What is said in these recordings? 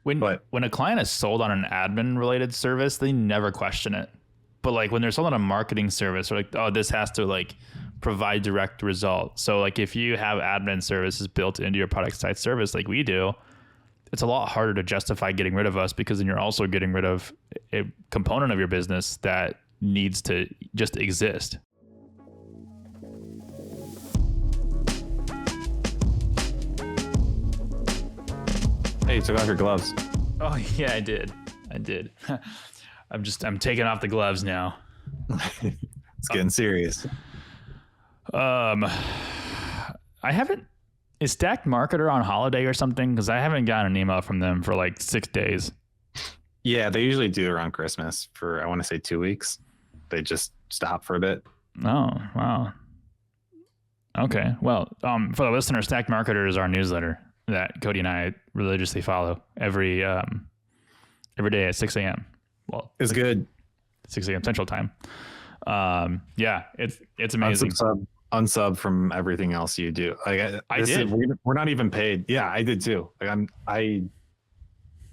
when a client is sold on an admin related service, they never question it. But like when they're sold on a marketing service, or like, oh, this has to like provide direct results. So like if you have admin services built into your Productized service like we do, it's a lot harder to justify getting rid of us, because then you're also getting rid of a component of your business that needs to just exist. Hey, you took off your gloves. Oh yeah, I did. I'm taking off the gloves now. It's getting serious. I haven't. Is Stacked Marketer on holiday or something? Because I haven't gotten an email from them for like 6 days. Yeah, they usually do around Christmas for, I want to say 2 weeks. They just stop for a bit. Oh, wow. Okay. Well, for the listener, Stacked Marketer is our newsletter that Cody and I religiously follow every day at 6 a.m. Well, it's good. 6 a.m. Central Time. Yeah, it's amazing. Unsub from everything else you do. Like I did. We're not even paid. Yeah, I did too. Like I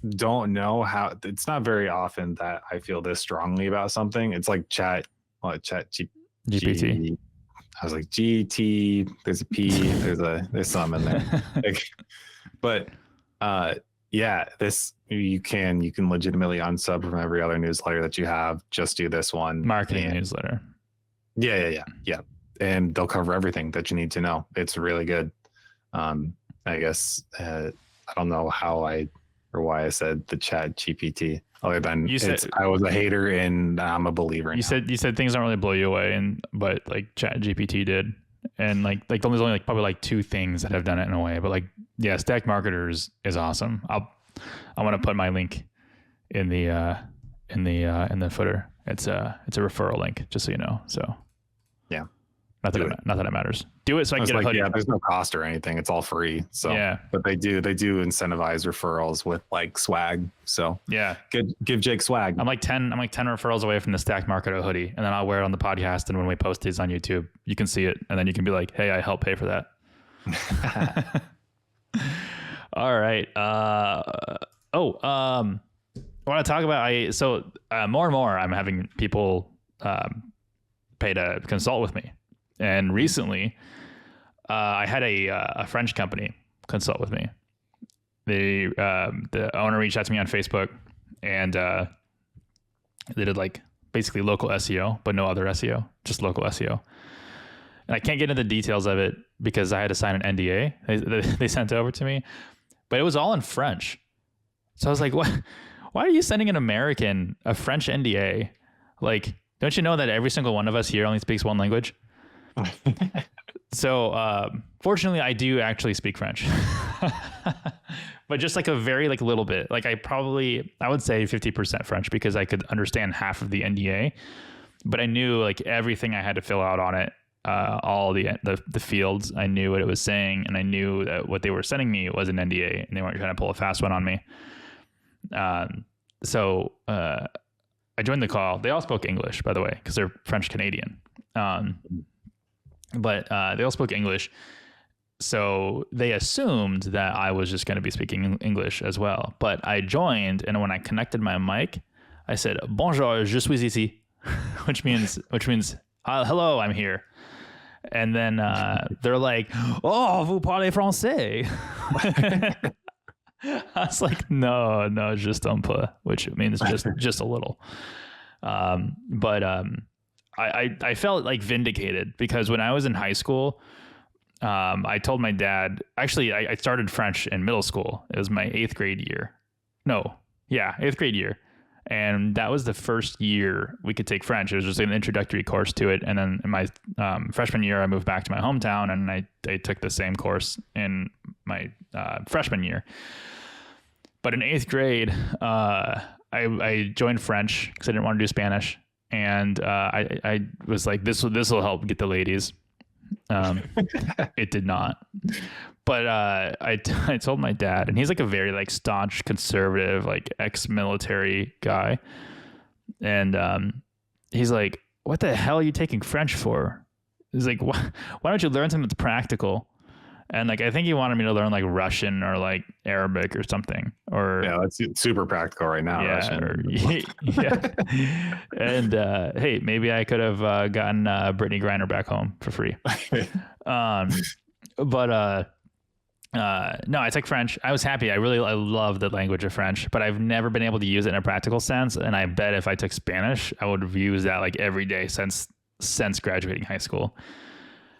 don't know how. It's not very often that I feel this strongly about something. It's like GPT. I was like GT. There's a P. There's some in there. But yeah, this you can legitimately unsub from every other newsletter that you have. Just do this one marketing newsletter. Yeah. And they'll cover everything that you need to know. It's really good. I guess I don't know why I said the Chat GPT. Other than I was a hater and I'm a believer. You said things don't really blow you away, but like Chat GPT did, and like there's only like probably like 2 things that have done it in a way. But like yeah, Stacked Marketers is awesome. I want to put my link in the footer. It's a referral link, just so you know. So yeah. Not that it matters. Do it so I can get a hoodie. Yeah, there's no cost or anything. It's all free. So yeah, but they do incentivize referrals with like swag. So yeah, give Jake swag. I'm like 10 referrals away from the Stacked Marketer hoodie, and then I'll wear it on the podcast. And when we post these on YouTube, you can see it, and then you can be like, hey, I helped pay for that. All right. I want to talk about more and more. I'm having people pay to consult with me. And recently, I had a French company consult with me. The owner reached out to me on Facebook, and they did like basically local SEO, but no other SEO, just local SEO. And I can't get into the details of it because I had to sign an NDA. They sent it over to me, but it was all in French. So I was like, "What? Why are you sending a French NDA? Like, don't you know that every single one of us here only speaks one language?" So fortunately I do actually speak French, but just like a very like little bit. Like I would say 50% French, because I could understand half of the NDA, but I knew like everything I had to fill out on it, all the fields. I knew what it was saying, and I knew that what they were sending me was an NDA, and they weren't trying to pull a fast one on me. So I joined the call. They all spoke English, by the way, because they're French Canadian. But they all spoke English. So they assumed that I was just going to be speaking English as well. But I joined, and when I connected my mic, I said, "Bonjour, je suis ici," which means hello, I'm here. And then they're like, "Oh, vous parlez français?" I was like, no, just un peu, which means just a little. I felt like vindicated, because when I was in high school, I told my dad, actually, I started French in middle school. It was my 8th grade year. 8th grade year. And that was the first year we could take French. It was just an introductory course to it. And then in my freshman year, I moved back to my hometown, and I took the same course in my freshman year. But in 8th grade, I joined French because I didn't want to do Spanish. And I was like, this will help get the ladies. It did not. But I told my dad, and he's like a very like staunch conservative, like ex-military guy. And he's like, "What the hell are you taking French for?" He's like, why don't you learn something that's practical? And like, I think he wanted me to learn like Russian or like Arabic or something, or Yeah, that's super practical right now. yeah, Russian. yeah. And hey, maybe I could have gotten Brittany Griner back home for free. Um, but no, I took French. I was happy. I love the language of French, but I've never been able to use it in a practical sense. And I bet if I took Spanish, I would use that like every day since graduating high school.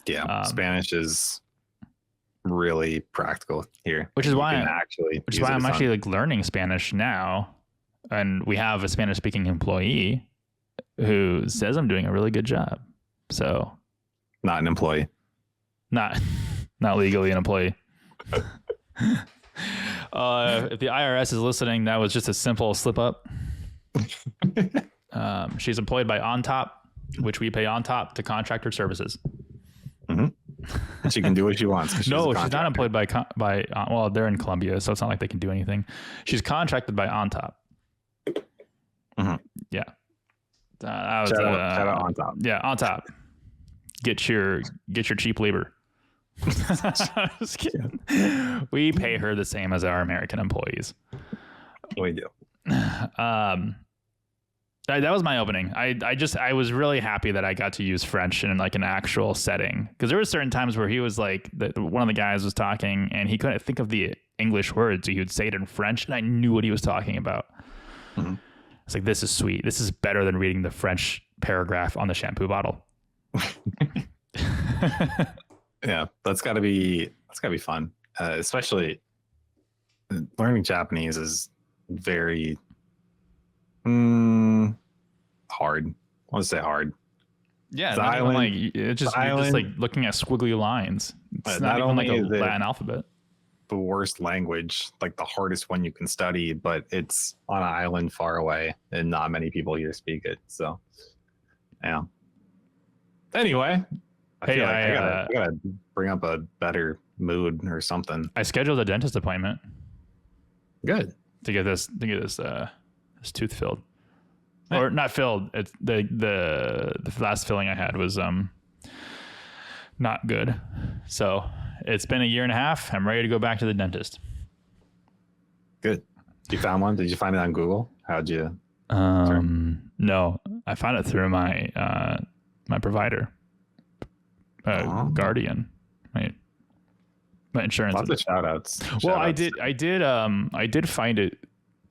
Yeah, Spanish is really practical here, which is why I'm on. actually like learning Spanish now, and we have a Spanish speaking employee who says I'm doing a really good job. So, not an employee, not legally an employee. If the IRS is listening, that was just a simple slip up. She's employed by OnTop, which we pay OnTop to contract her services. Mm-hmm. She can do what she wants. No, she's not employed by well, they're in Colombia, so it's not like they can do anything. She's contracted by OnTop. Mm-hmm. Yeah. That was, shout out OnTop. Yeah, OnTop. Get your cheap labor. Just kidding. We pay her the same as our American employees. We do. That was my opening. I was really happy that I got to use French in like an actual setting, because there were certain times where he was like, one of the guys was talking and he couldn't think of the English words, so he would say it in French, and I knew what he was talking about. Mm-hmm. It's like, this is sweet. This is better than reading the French paragraph on the shampoo bottle. Yeah, that's gotta be fun. Especially learning Japanese is very hard. I want to say hard. Yeah, not even like it's just you're just like looking at squiggly lines. It's not even like a Latin alphabet. The worst language, like the hardest one you can study, but it's on an island far away and not many people here speak it. So yeah. Anyway, I gotta bring up a better mood or something. I scheduled a dentist appointment. Good. To get this tooth filled. Or not filled. It's the last filling I had was not good. So it's been a year and a half. I'm ready to go back to the dentist. Good. You found one? Did you find it on Google? How'd you? No, I found it through my my provider, Guardian, my insurance. Lots of shout outs. Well, I did find it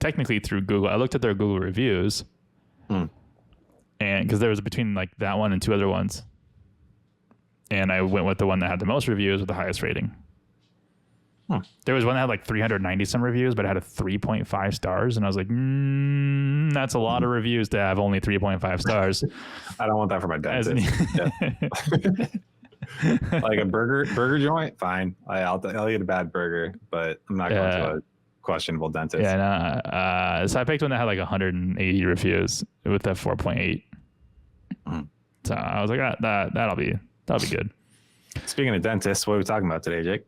technically through Google. I looked at their Google reviews, and because there was between like that one and two other ones, and I went with the one that had the most reviews with the highest rating. There was one that had like 390 some reviews, but it had a 3.5 stars, and I was like, that's a lot of reviews to have only 3.5 stars. I don't want that for my dentist. Like a burger joint, fine. I'll eat a bad burger, but I'm not going to a questionable dentist. Yeah, so I picked one that had like 180 reviews with a 4.8. So I was like, that'll be good. Speaking of dentists, what are we talking about today, Jake?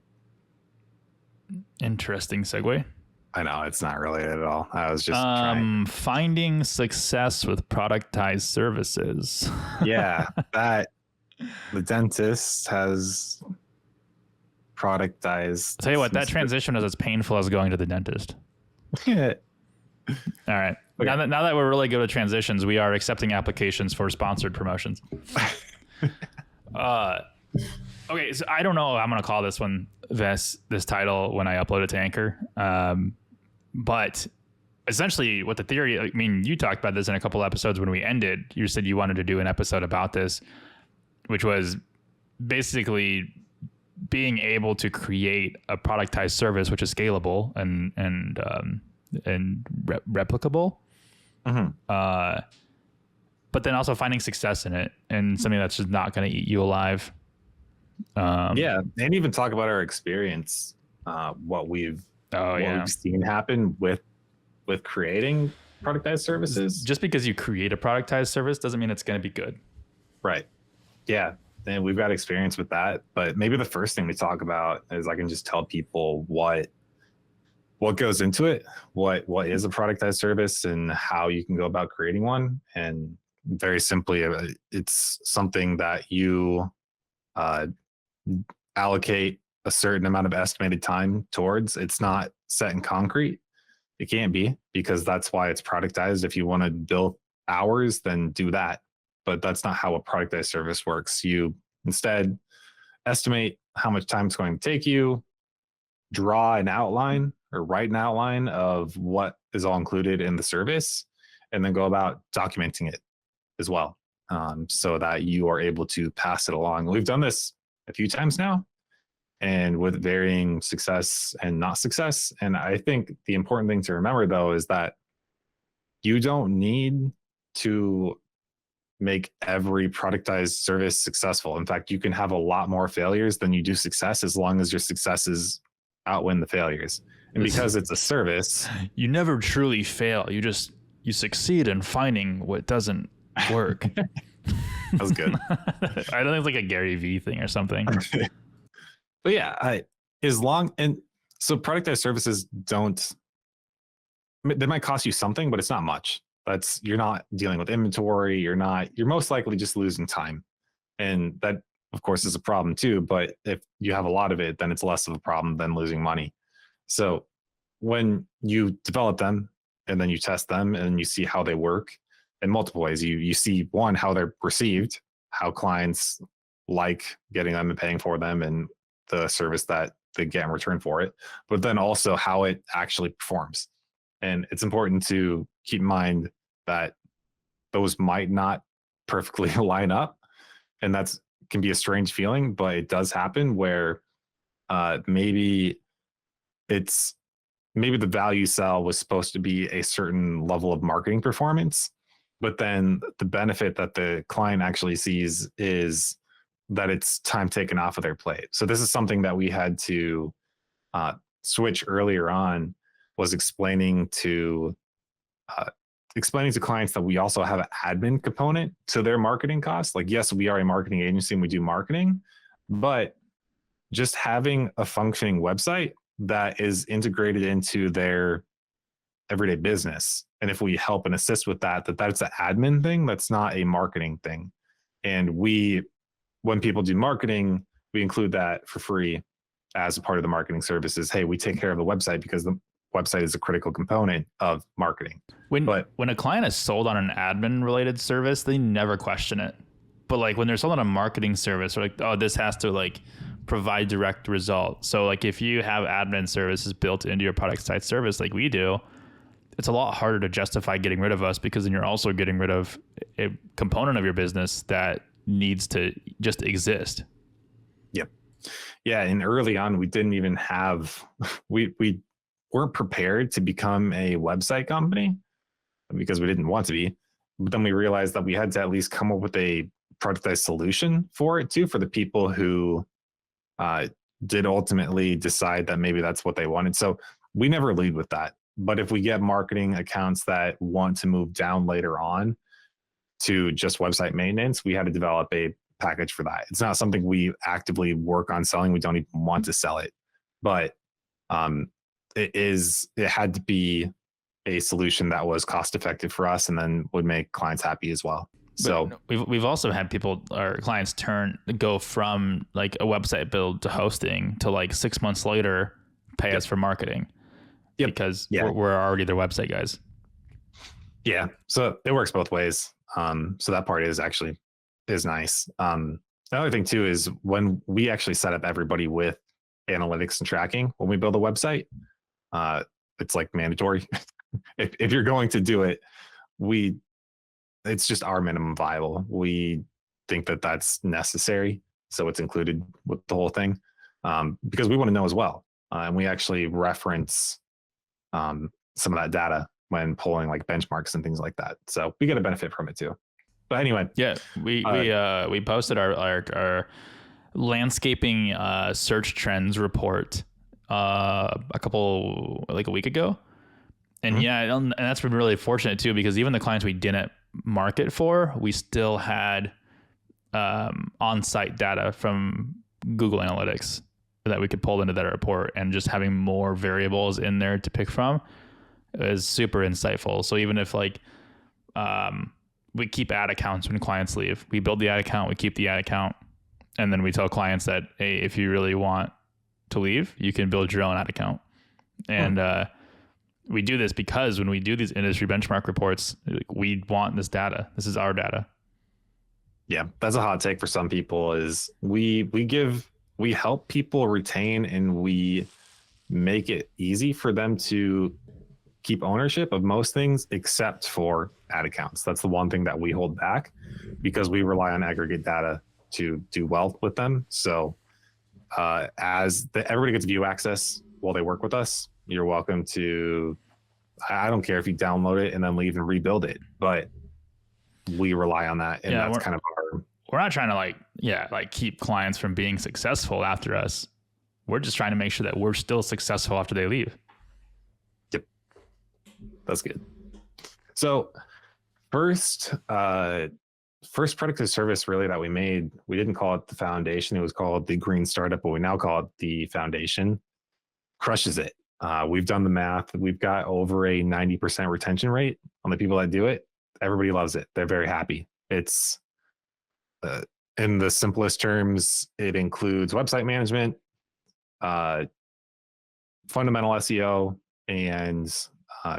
Interesting segue. I know it's not related at all. I was just finding success with productized services. Yeah, that the dentist has productized. I'll tell you what, that transition is as painful as going to the dentist. Yeah. All right. Okay. Now that we're really good at transitions, we are accepting applications for sponsored promotions. Okay, so I don't know. I'm going to call this one this title when I upload it to Anchor. But essentially what the theory, I mean, you talked about this in a couple episodes when we ended. You said you wanted to do an episode about this, which was basically being able to create a productized service, which is scalable and replicable. Mm-hmm. But then also finding success in it and something that's just not going to eat you alive. Yeah, and even talk about our experience, what we've seen happen with creating productized services. Just because you create a productized service doesn't mean it's going to be good. Right. Yeah, and we've got experience with that. But maybe the first thing we talk about is I can just tell people what goes into it, what is a productized service, and how you can go about creating one. And very simply, it's something that you allocate a certain amount of estimated time towards. It's not set in concrete. It can't be, because that's why it's productized. If you want to bill hours, then do that. But that's not how a productized service works. You instead estimate how much time it's going to take you, draw an outline or write an outline of what is all included in the service, and then go about documenting it as well, so that you are able to pass it along. We've done this a few times now, and with varying success and not success. And I think the important thing to remember, though, is that you don't need to make every productized service successful. In fact, you can have a lot more failures than you do success, as long as your successes outwin the failures. And because it's a service, you never truly fail. You succeed in finding what doesn't work. That was good. I don't think it's like a Gary Vee thing or something. But yeah, so productized services they might cost you something, but it's not much. You're not dealing with inventory. You're most likely just losing time. And that, of course, is a problem too. But if you have a lot of it, then it's less of a problem than losing money. So when you develop them and then you test them and you see how they work in multiple ways, you see, one, how they're received, how clients like getting them and paying for them, and the service that they get in return for it, but then also how it actually performs. And it's important to keep in mind that those might not perfectly line up. And that's can be a strange feeling, but it does happen where maybe the value sell was supposed to be a certain level of marketing performance, but then the benefit that the client actually sees is that it's time taken off of their plate. So this is something that we had to switch earlier on, was explaining to clients that we also have an admin component to their marketing costs. Like, yes, we are a marketing agency and we do marketing, but just having a functioning website that is integrated into their everyday business. And if we help and assist with that's an admin thing, that's not a marketing thing. And when people do marketing, we include that for free as a part of the marketing services. Hey, we take care of the website because the website is a critical component of marketing. When a client is sold on an admin related service, they never question it. But like when they're sold on a marketing service, they're like, oh, this has to like provide direct results. So like if you have admin services built into your Productized service like we do, it's a lot harder to justify getting rid of us, because then you're also getting rid of a component of your business that needs to just exist. Yep. Yeah. And early on, we didn't even have, we weren't prepared to become a website company because we didn't want to be. But then we realized that we had to at least come up with a productized solution for it too, for the people who did ultimately decide that maybe that's what they wanted. So we never lead with that. But if we get marketing accounts that want to move down later on to just website maintenance, we had to develop a package for that. It's not something we actively work on selling. We don't even want to sell it, but it had to be a solution that was cost effective for us and then would make clients happy as well. So we've also had our clients go from like a website build to hosting to like 6 months later pay us for marketing. Yep. Because we're already their website guys. Yeah. So it works both ways. So that part is nice. The other thing too is when we actually set up everybody with analytics and tracking, when we build a website, it's like mandatory. if you're going to do it, it's just our minimum viable. We think that that's necessary. So it's included with the whole thing, because we want to know as well. And we actually reference some of that data when pulling like benchmarks and things like that. So we get a benefit from it too. But anyway, yeah, we posted our landscaping search trends report a week ago. And and that's been really fortunate too, because even the clients we didn't market for, we still had on-site data from Google Analytics that we could pull into that report, and just having more variables in there to pick from is super insightful. So even if like we keep ad accounts when clients leave, we build the ad account, we keep the ad account, and then we tell clients that, hey, if you really want to leave, you can build your own ad account. And we do this because when we do these industry benchmark reports, like, we want this data. This is our data. Yeah, that's a hot take for some people. Is we help people retain, and we make it easy for them to keep ownership of most things except for ad accounts. That's the one thing that we hold back because we rely on aggregate data to do well with them. So everybody gets view access while they work with us. You're welcome to, I don't care if you download it and then leave and rebuild it, but we rely on that. And that's kind of we're not trying to keep clients from being successful after us. We're just trying to make sure that we're still successful after they leave. Yep. That's good. So first product or service really that we made, we didn't call it the foundation. It was called the Green Startup, but we now call it the foundation. Crushes it. We've done the math. We've got over a 90% retention rate on the people that do it. Everybody loves it. They're very happy. It's in the simplest terms, it includes website management, fundamental SEO, and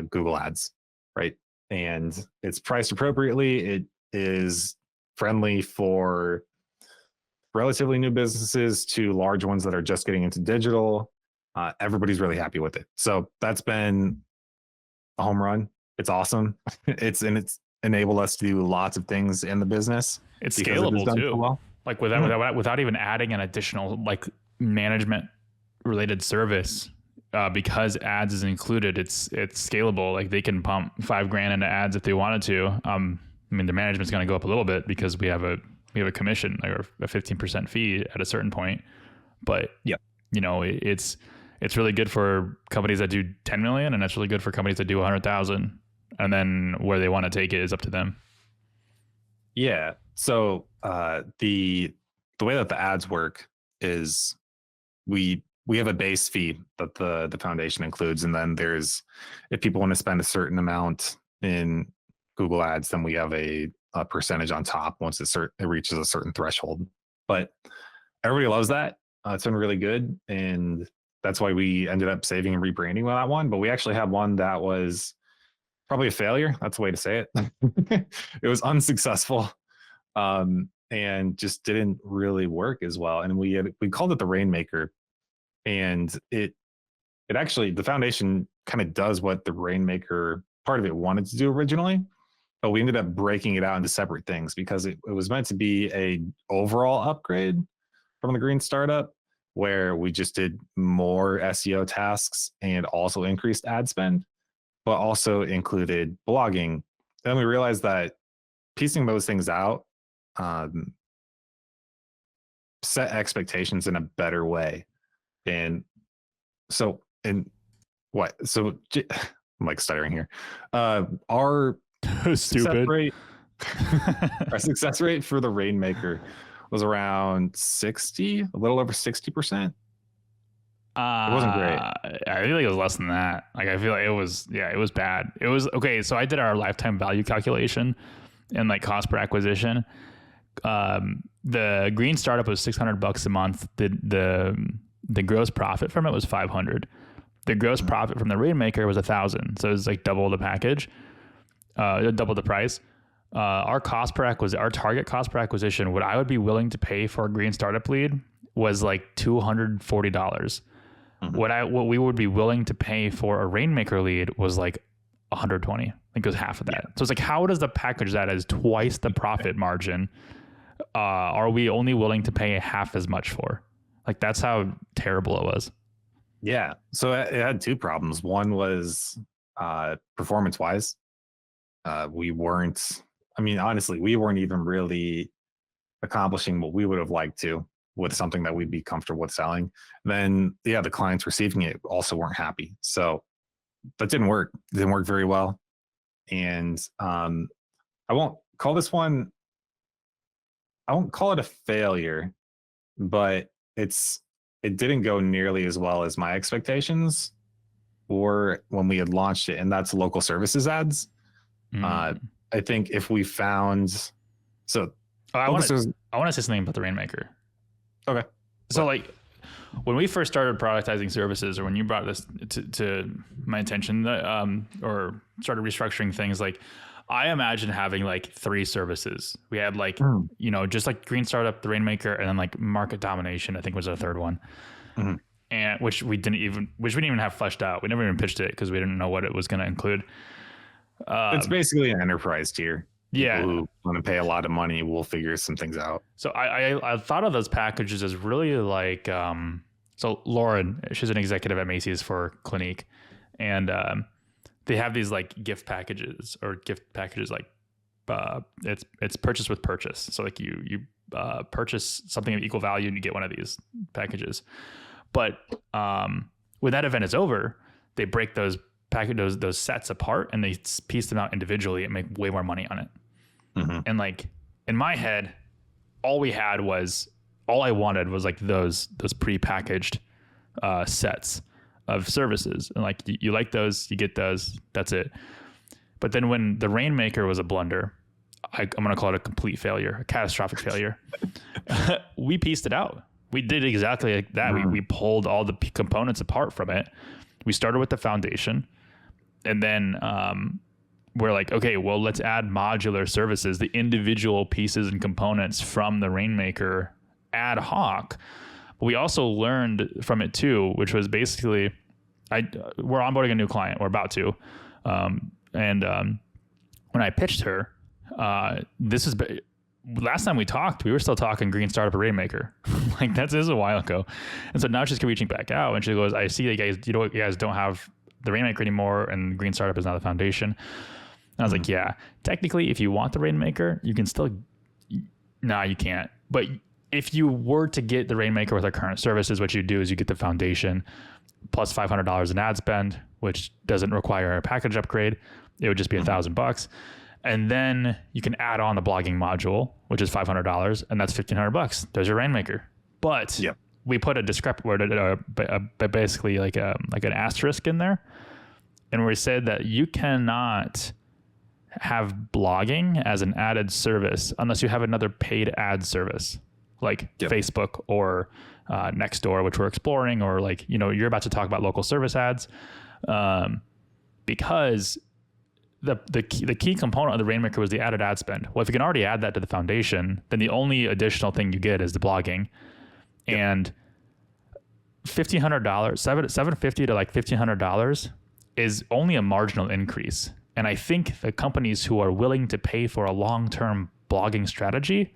Google Ads, right? And it's priced appropriately. It is friendly for relatively new businesses to large ones that are just getting into digital. Everybody's really happy with it. So that's been a home run. It's awesome. It's enabled us to do lots of things in the business. It's scalable too. So well. Like without even adding an additional like management related service, because ads is included. It's scalable. Like they can pump $5,000 into ads if they wanted to. I mean, the management's going to go up a little bit because we have a commission, like a 15% fee at a certain point. But yep. You know, it's really good for companies that do 10 million, and it's really good for companies that do 100,000. And then where they want to take it is up to them. Yeah. So the way that the ads work is we have a base fee that the foundation includes, and then there's, if people want to spend a certain amount in Google Ads, then we have a percentage on top once it reaches a certain threshold. But everybody loves that. It's been really good, and that's why we ended up saving and rebranding with that one. But we actually had one that was probably a failure. That's the way to say it. It was unsuccessful, and just didn't really work as well. And we called it the Rainmaker, and it actually, the foundation kind of does what the Rainmaker part of it wanted to do originally, but we ended up breaking it out into separate things because it was meant to be a overall upgrade from the Green Startup, where we just did more SEO tasks and also increased ad spend, but also included blogging. Then we realized that piecing those things out set expectations in a better way. And so, I'm like stuttering here. Our stupid rate, our success rate for the Rainmaker was around 60, a little over 60%. It wasn't great. I feel like it was less than that. Like, I feel like it was bad. It was okay. So I did our lifetime value calculation and like cost per acquisition. The Green Startup was $600 a month. The gross profit from it was 500. The gross profit from the Rainmaker was 1,000. So it was like double the package, double the price. Our target cost per acquisition, what I would be willing to pay for a Green Startup lead was like $240. Mm-hmm. What we would be willing to pay for a Rainmaker lead was like 120. I think it was half of that. Yeah. So it's like, how does the package that is twice the profit margin, are we only willing to pay half as much for? Like, that's how terrible it was. Yeah. So it had two problems. One was performance wise. Honestly, we weren't even really accomplishing what we would have liked to with something that we'd be comfortable with selling. Then, the clients receiving it also weren't happy. So that didn't work. It didn't work very well. And I won't call it a failure, but it didn't go nearly as well as my expectations or when we had launched it. And that's local services ads. I think if we found, I want to say something about the Rainmaker. Okay. So like, when we first started productizing services, or when you brought this to my attention, or started restructuring things, like I imagine having like 3 services. We had like, just like Green Startup, the Rainmaker, and then like Market Domination, I think was our third one. Mm-hmm. And which we didn't even have fleshed out. We never even pitched it because we didn't know what it was going to include. It's basically an enterprise tier. Yeah. People who want to pay a lot of money will figure some things out. So I thought of those packages as really like, so Lauren, she's an executive at Macy's for Clinique, and they have these like gift packages like it's purchase with purchase. So like you purchase something of equal value and you get one of these packages. But when that event is over, they break those sets apart and they piece them out individually and make way more money on it. Mm-hmm. And like in my head, all I wanted was like those pre-packaged sets of services, and like you like those, you get those, that's it. But then when the Rainmaker was a blunder, I'm going to call it a complete failure, a catastrophic failure. We pieced it out. We did exactly like that. Mm-hmm. We pulled all the components apart from it. We started with the foundation, and then we're like, okay, well, let's add modular services, the individual pieces and components from the Rainmaker ad hoc. But we also learned from it too, which was basically, we're onboarding a new client. We're about to, and when I pitched her, last time we talked, we were still talking Green Startup or Rainmaker. Like this is a while ago. And so now she's reaching back out and she goes, I see you guys don't have the Rainmaker anymore and Green Startup is now the foundation. And I was like, yeah, technically if you want the Rainmaker, you can still, no, you can't. But if you were to get the Rainmaker with our current services, what you do is you get the foundation plus $500 in ad spend, which doesn't require a package upgrade. It would just be $1,000. And then you can add on the blogging module, which is $500, and that's $1,500. There's your Rainmaker. But we put a basically like an asterisk in there, and we said that you cannot have blogging as an added service unless you have another paid ad service, like Facebook or Nextdoor, which we're exploring, or like you're about to talk about local service ads, because the key component of the Rainmaker was the added ad spend. Well, if you can already add that to the foundation, then the only additional thing you get is the blogging. And $1,500, $750 to like $1,500 is only a marginal increase. And I think the companies who are willing to pay for a long-term blogging strategy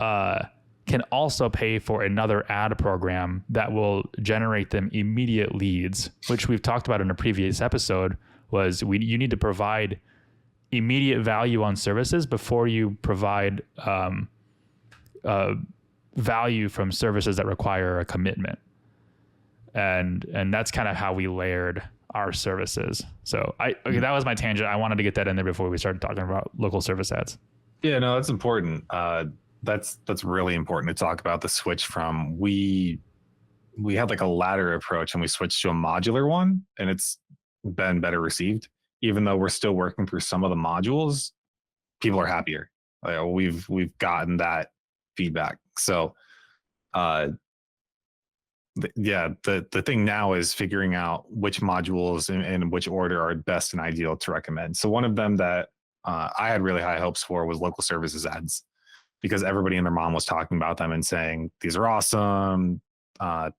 can also pay for another ad program that will generate them immediate leads, which we've talked about in a previous episode. You need to provide immediate value on services before you provide value from services that require a commitment. And that's kind of how we layered our services. So that was my tangent. I wanted to get that in there before we started talking about local service ads. Yeah, no, that's important. That's really important to talk about the switch from we had like a ladder approach and we switched to a modular one, and it's been better received. Even though we're still working through some of the modules, people are happier. We've gotten that feedback. So the thing now is figuring out which modules and in which order are best and ideal to recommend. So one of them that I had really high hopes for was local services ads, because everybody and their mom was talking about them and saying, these are awesome.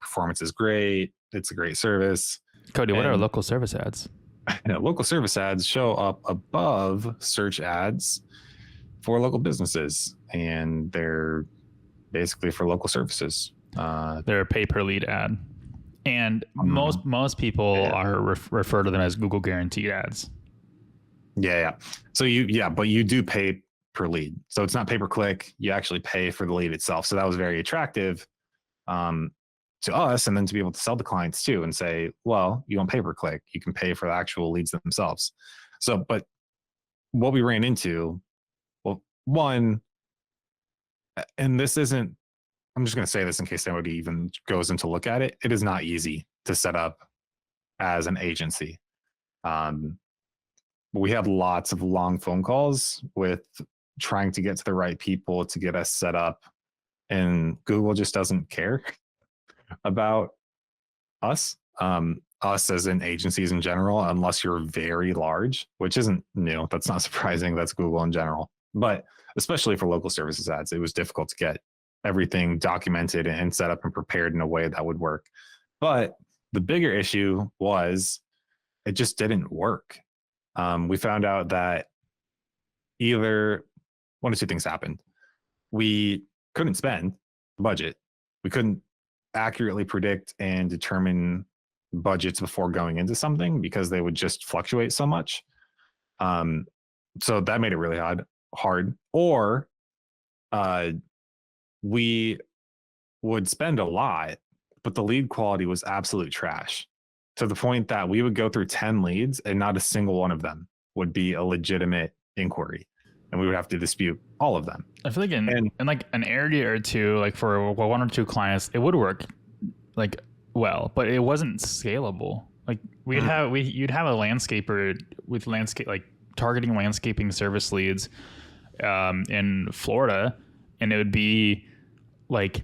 Performance is great. It's a great service. Cody, what are local service ads? Local service ads show up above search ads for local businesses, and they're basically for local services. They're a pay per lead ad, and most people are refer to them as Google guaranteed ads. Yeah. So but you do pay per lead, so it's not pay per click. You actually pay for the lead itself. So that was very attractive to us, and then to be able to sell to clients too and say, well, you don't pay per click, you can pay for the actual leads themselves. So, but what we ran into, well, one, and this isn't, I'm just going to say this in case anybody even goes in to look at it. It is not easy to set up as an agency. We have lots of long phone calls with trying to get to the right people to get us set up, and Google just doesn't care. about us, us as in agencies in general, unless you're very large, which isn't new. That's not surprising. That's Google in general. But especially for local services ads, it was difficult to get everything documented and set up and prepared in a way that would work. But the bigger issue was it just didn't work. We found out that either one of two things happened. We couldn't spend the budget. We couldn't accurately predict and determine budgets before going into something because they would just fluctuate so much. So that made it really hard. Or we would spend a lot, but the lead quality was absolute trash, to the point that we would go through 10 leads and not a single one of them would be a legitimate inquiry. And we would have to dispute all of them. I feel like in like an area or two, like for one or two clients, it would work like well, but it wasn't scalable. Like you'd have a landscaper with like targeting landscaping service leads in Florida, and it would be like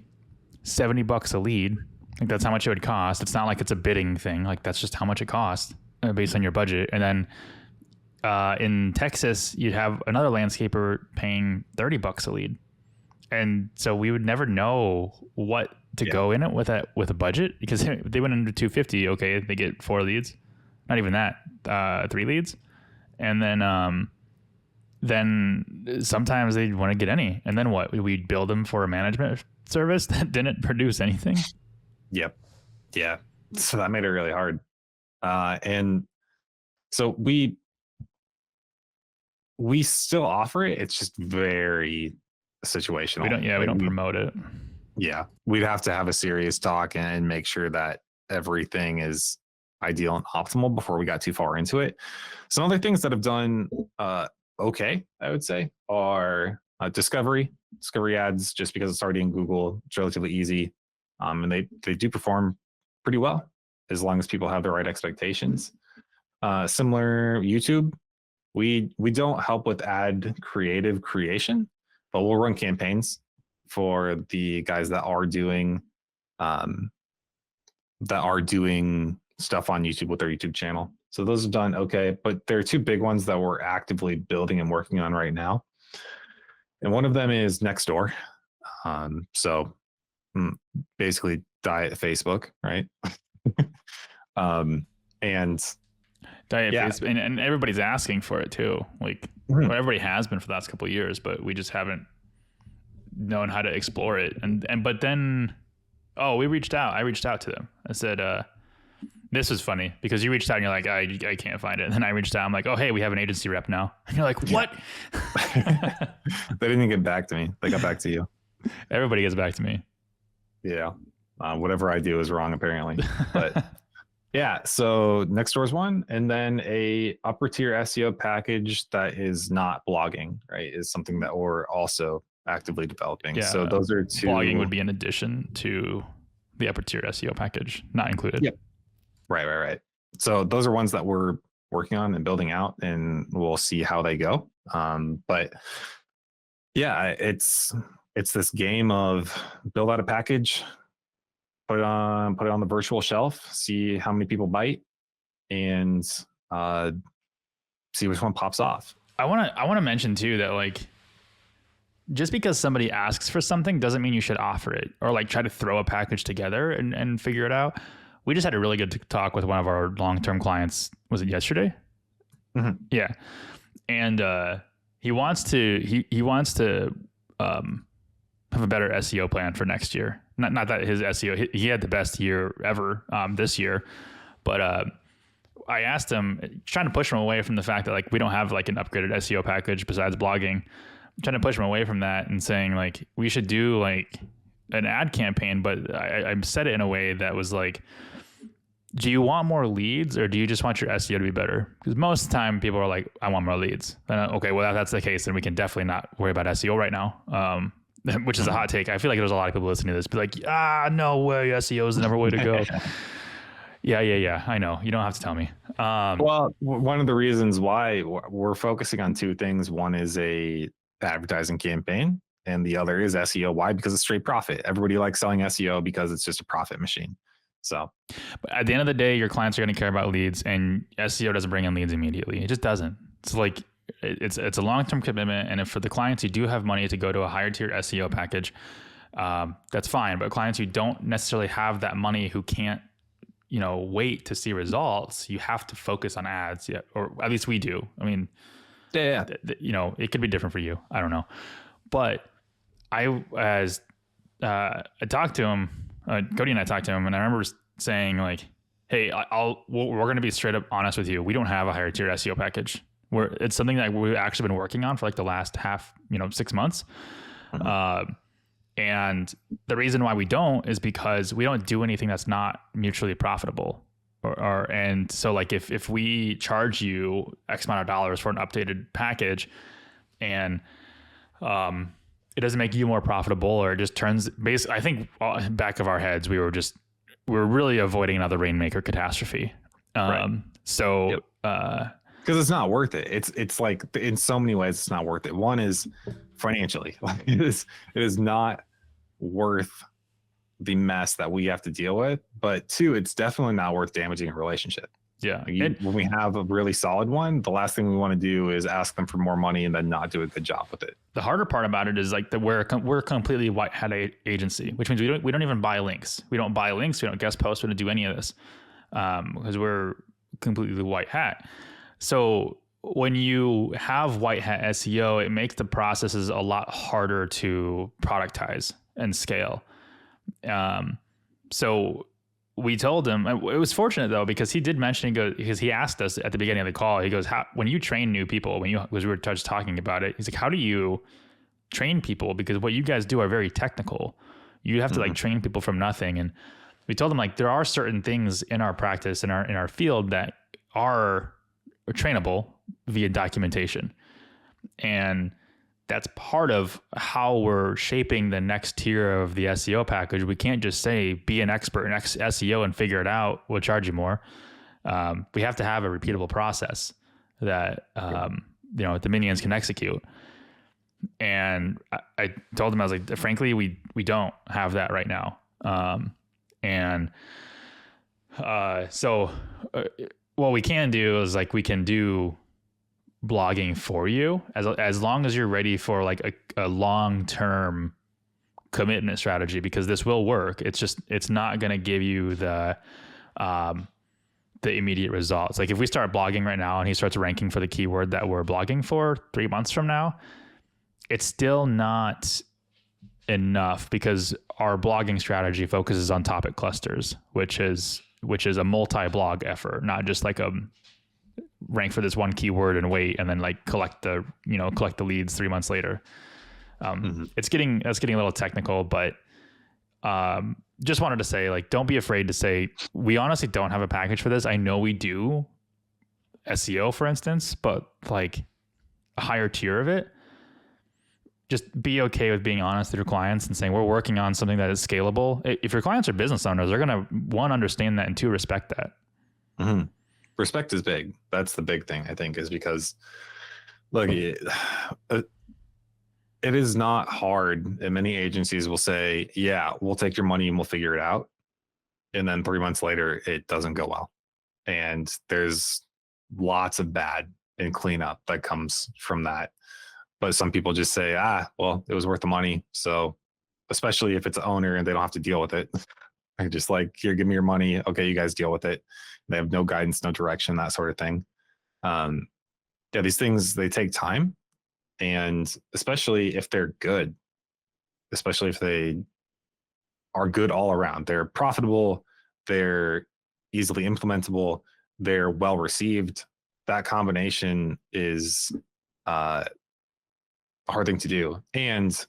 $70 a lead. Like that's how much it would cost. It's not like it's a bidding thing. Like that's just how much it costs based on your budget. And then in Texas, you'd have another landscaper paying $30 a lead. And so we would never know what to go in it with a budget, because they went under 250. Okay. They get 4 leads, not even that, 3 leads. And then sometimes they'd want to get any, and then what? We'd build them for a management service that didn't produce anything. Yep. Yeah. So that made it really hard. And so we still offer it. It's just very situational. We don't promote it. Yeah. We'd have to have a serious talk and make sure that everything is ideal and optimal before we got too far into it. Some other things that have done okay, I would say, are discovery ads, just because it's already in Google. It's relatively easy. And they do perform pretty well as long as people have the right expectations. Similar YouTube, we don't help with ad creative creation, but we'll run campaigns for the guys that are doing stuff on YouTube with their YouTube channel. So those are done okay, but there are 2 big ones that we're actively building and working on right now. And one of them is Nextdoor. So basically diet Facebook, right? And diet Facebook, and everybody's asking for it too. Like well, everybody has been for the last couple of years, but we just haven't known how to explore it. And but then, I reached out to them. I said, this was funny because you reached out and you're like, I can't find it. And then I reached out. I'm like, oh, hey, we have an agency rep now. And you're like, what? They didn't get back to me. They got back to you. Everybody gets back to me. Yeah. Whatever I do is wrong, apparently. But yeah, so Nextdoor's one. And then a upper tier SEO package that is not blogging, right, is something that we're also actively developing. Yeah, so those are 2. Blogging would be in addition to the upper tier SEO package, not included. Yep. Right. So those are ones that we're working on and building out, and we'll see how they go. But yeah, it's this game of build out a package, put it on the virtual shelf, see how many people bite, and see which one pops off. I want to mention too that like, just because somebody asks for something doesn't mean you should offer it or like try to throw a package together and figure it out. We just had a really good talk with one of our long-term clients. Was it yesterday? Mm-hmm. Yeah. And he wants to have a better SEO plan for next year. Not that his SEO, he had the best year ever this year, but I asked him, trying to push him away from the fact that like we don't have like an upgraded SEO package besides blogging. I'm trying to push him away from that and saying like we should do like an ad campaign, but I said it in a way that was like, do you want more leads or do you just want your SEO to be better? Because most of the time people are like, I want more leads. Okay, well, if that's the case, then we can definitely not worry about SEO right now, which is a hot take. I feel like there's a lot of people listening to this be like, no way, SEO is the number way to go. Yeah. I know. You don't have to tell me. Well, one of the reasons why we're focusing on 2 things. One is a advertising campaign, and the other is SEO. Why? Because it's straight profit. Everybody likes selling SEO because it's just a profit machine. So but at the end of the day, your clients are going to care about leads, and SEO doesn't bring in leads immediately. It just doesn't. It's like it's a long-term commitment. And if for the clients who do have money to go to a higher tier SEO package, that's fine. But clients who don't necessarily have that money, who can't, wait to see results, you have to focus on ads. Yeah, or at least we do. I mean, yeah. It could be different for you. I don't know. But I talked to him, Cody and I talked to him, and I remember saying like, "Hey, we're going to be straight up honest with you. We don't have a higher tier SEO package. It's something that we've actually been working on for like the last 6 months. Mm-hmm. And the reason why we don't is because we don't do anything that's not mutually profitable. And so like if we charge you X amount of dollars for an updated package, and it doesn't make you more profitable, or it just turns basically, I think back of our heads, we were really avoiding another rainmaker catastrophe. Right. So, yep. Because it's not worth it. It's like in so many ways, it's not worth it. One is financially, it is not worth the mess that we have to deal with. But two, it's definitely not worth damaging a relationship. Yeah. When we have a really solid one, the last thing we want to do is ask them for more money and then not do a good job with it. The harder part about it is like that we're a completely white hat agency, which means we don't even buy links. We don't buy links. We don't guest post. We don't do any of this because we're completely white hat. So when you have white hat SEO, it makes the processes a lot harder to productize and scale. So we told him, it was fortunate though, because he did mention, because he asked us at the beginning of the call, he goes, when you train new people, because we were just talking about it, he's like, how do you train people? Because what you guys do are very technical. You have to like train people from nothing. And we told him like, there are certain things in our practice, in our field, that are trainable via documentation. And that's part of how we're shaping the next tier of the SEO package. We can't just say, be an expert in SEO and figure it out. We'll charge you more. We have to have a repeatable process that, the minions can execute. And I told him, I was like, frankly, we don't have that right now. So what we can do is like, we can do blogging for you as long as you're ready for like a long-term commitment strategy, because this will work. It's not going to give you the immediate results. Like if we start blogging right now and he starts ranking for the keyword that we're blogging for 3 months from now, it's still not enough, because our blogging strategy focuses on topic clusters, which is a multi-blog effort, not just like a rank for this one keyword and wait and then like collect the leads 3 months later. That's getting a little technical, but just wanted to say, like, don't be afraid to say, we honestly don't have a package for this. I know we do SEO, for instance, but like a higher tier of it, just be okay with being honest with your clients and saying, we're working on something that is scalable. If your clients are business owners, they're going to, one, understand that, and two, respect that. Mm-hmm. Respect is big. That's the big thing, I think, is because, look, it is not hard. And many agencies will say, yeah, we'll take your money and we'll figure it out. And then 3 months later, it doesn't go well. And there's lots of bad and cleanup that comes from that. But some people just say, well, it was worth the money. So especially if it's an owner and they don't have to deal with it, they're just like, here, give me your money. Okay, you guys deal with it. They have no guidance, no direction, that sort of thing. These things, they take time. And especially if they're good, especially if they are good all around, they're profitable, they're easily implementable, they're well received. That combination is a hard thing to do. And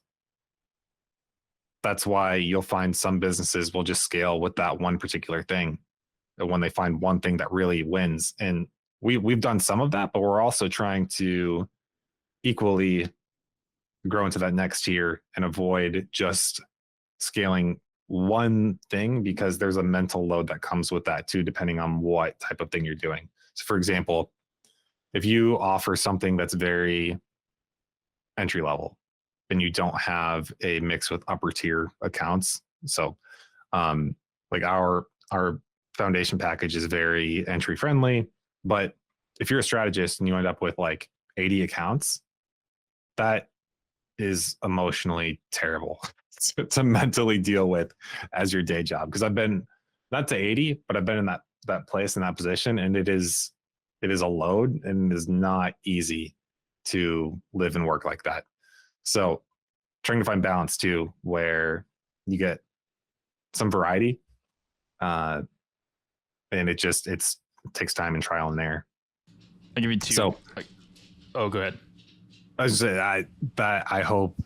that's why you'll find some businesses will just scale with that one particular thing when they find one thing that really wins. And we've done some of that, but we're also trying to equally grow into that next tier and avoid just scaling one thing, because there's a mental load that comes with that too, depending on what type of thing you're doing. So for example, if you offer something that's very entry level, and you don't have a mix with upper tier accounts. So like our foundation package is very entry friendly, but if you're a strategist and you end up with like 80 accounts, that is emotionally terrible to mentally deal with as your day job. Because I've been not to 80, but I've been in that place, in that position, and it is a load, and it is not easy to live and work like that. So trying to find balance too, where you get some variety, and it takes time and trial and error. I'll give you two. So, oh, go ahead. I hope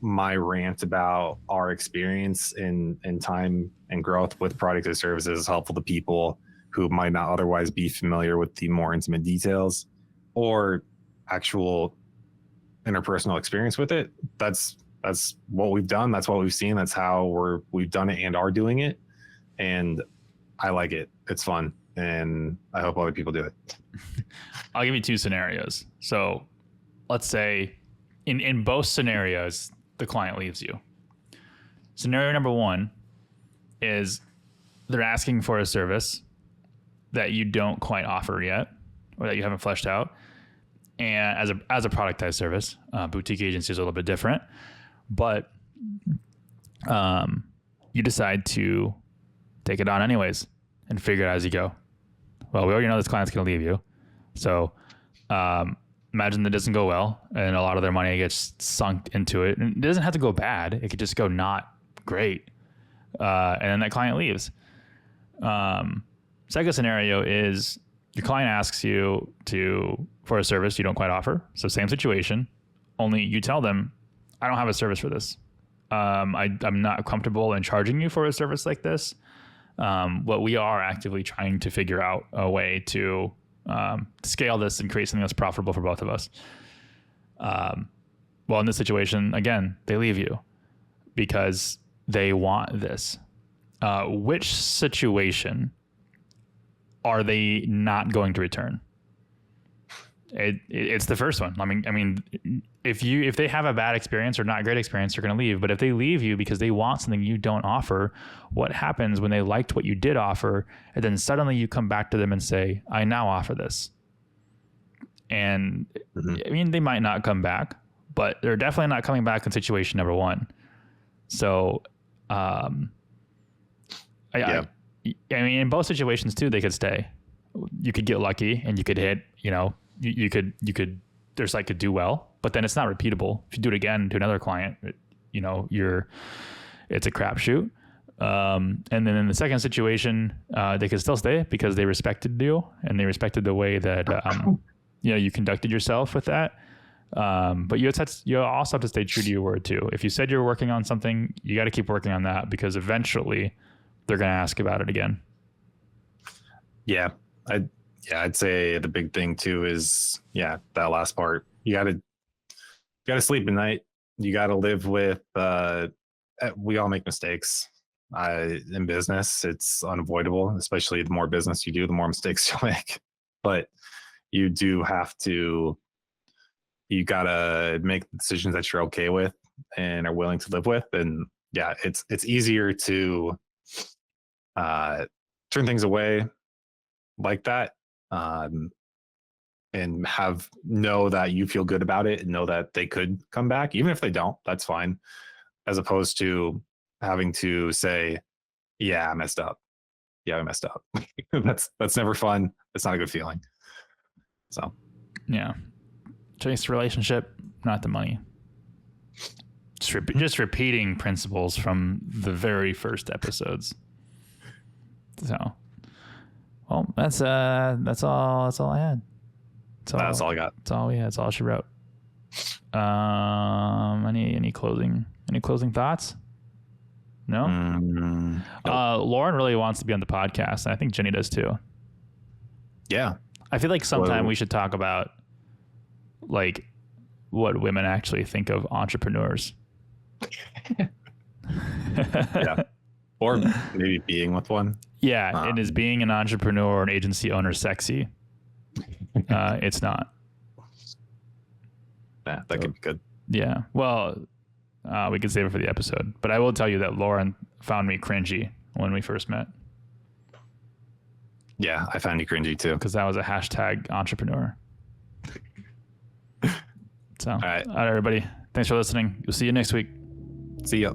my rant about our experience in time and growth with productized services is helpful to people who might not otherwise be familiar with the more intimate details or actual interpersonal experience with it. That's what we've done. That's what we've seen. That's how we've done it and are doing it. And I like it. It's fun. And I hope other people do it. I'll give you two scenarios. So let's say in both scenarios, the client leaves you. Scenario number one is they're asking for a service that you don't quite offer yet, or that you haven't fleshed out. And as a productized service, boutique agency is a little bit different, but you decide to take it on anyways and figure it out as you go. Well, we already know this client's going to leave you. So imagine that doesn't go well and a lot of their money gets sunk into it. And it doesn't have to go bad. It could just go not great. And then that client leaves. Second scenario is your client asks you for a service you don't quite offer. So same situation, only you tell them, I don't have a service for this. I'm not comfortable in charging you for a service like this. But we are actively trying to figure out a way to scale this and create something that's profitable for both of us. Well, in this situation, again, they leave you because they want this. Which situation are they not going to return? It's the first one. I mean, if they have a bad experience or not great experience, they're going to leave. But if they leave you because they want something you don't offer, what happens when they liked what you did offer, and then suddenly you come back to them and say, I now offer this? And I mean, they might not come back, but they're definitely not coming back in situation number one. So, I mean, in both situations too, they could stay. You could get lucky and you could hit, you could their site could do well, but then it's not repeatable. If you do it again to another client, it's a crapshoot. And then in the second situation, they could still stay because they respected you and they respected the way that, you conducted yourself with that. But you also have to stay true to your word too. If you said you're working on something, you got to keep working on that because eventually they're going to ask about it again. Yeah. I'd say the big thing too is, that last part. You gotta sleep at night. You gotta live with, we all make mistakes. In business, it's unavoidable, especially the more business you do, the more mistakes you'll make. But you gotta make decisions that you're okay with and are willing to live with. And it's easier to turn things away like that, and know that you feel good about it and know that they could come back. Even if they don't, that's fine. As opposed to having to say, I messed up. I messed up. That's never fun. It's not a good feeling. So, chase the relationship, not the money. Just repeating principles from the very first episodes. So, well, that's all I had. That's all I got. That's all we had. That's all she wrote. Any closing thoughts? No. Nope. Lauren really wants to be on the podcast, and I think Jenny does too. Yeah. I feel like sometime we should talk about like what women actually think of entrepreneurs. Yeah. Or maybe being with one. Yeah, it is being an entrepreneur or an agency owner sexy. It's not. Yeah, that could be good. Yeah. Well, we could save it for the episode, but I will tell you that Lauren found me cringy when we first met Yeah, I found you cringy too. because I was a hashtag entrepreneur. So, All right, everybody. Thanks for listening. We'll see you next week. see ya.